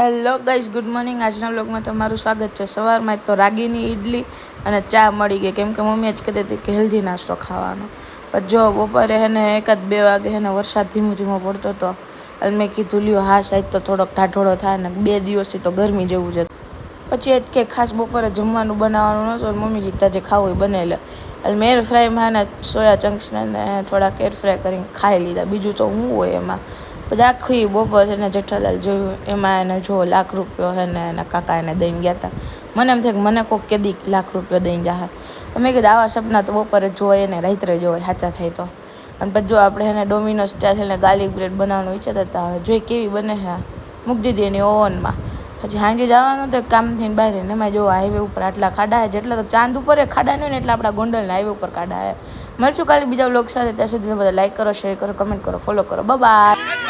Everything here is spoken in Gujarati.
Hello guys, good morning. આજના વ્લોગમાં તમારું સ્વાગત છે. સવારમાં તો રાગીની ઇડલી અને ચા મળી ગઈ, કેમ કે મમ્મી જ કહેતી હતી કે હેલ્ધી નાસ્તો ખાવાનો. પણ જો બપોરે એને 1-2 વાગે એને વરસાદ ધીમો ધીમો પડતો હતો એટલે મેં કીધું લ્યો હા સાહેબ તો થોડોક ઢાઢોળો થાય ને 2 દિવસથી તો ગરમી જેવું છે. પછી જ કે ખાસ બપોરે જમવાનું બનાવવાનું નહોતું, મમ્મી કીધા જે ખાવું એ બનાવી લે. એટલે મેં એર ફ્રાયમાં ને સોયા ચંક્સને થોડાક એર ફ્રાય કરીને ખાઈ લીધા. બીજું તો શું હોય એમાં. પછી આખી બપોર છે ને જેઠાલાલ જોયું એમાં એને જો ₹1,00,000 છે ને એના કાકા એને દઈને ગયા હતા. મને એમ થાય કે મને કોઈક કેદી ₹1,00,000 દઈને જાય. તો મેં કીધું આવા સપના તો બપોરે જોઈએ ને રાત્રે જોવાય, સાચા થાય તો. અને પછી જો આપણે એને ડોમિનોઝ ત્યાં છે ને ગાર્લિક બ્રેડ બનાવવાનું વિચારતા હતા. હવે જોઈ કેવી બને છે. મૂકી દીધી એની ઓવનમાં. પછી સાંજે જવાનું તો કામથી બહાર ને એમાં જો હાઈવે ઉપર આટલા ખાડા છે. જેટલા તો ચાંદ ઉપર ખાડા નહીં ને એટલે આપણા ગોંડલના હાઈવે ઉપર ખાડા છે. મળશું કાલે બીજા વ્લોગ સાથે. ત્યાં સુધી બધા લાઈક કરો, શેર કરો, કમેન્ટ કરો, ફોલો કરો. બાય.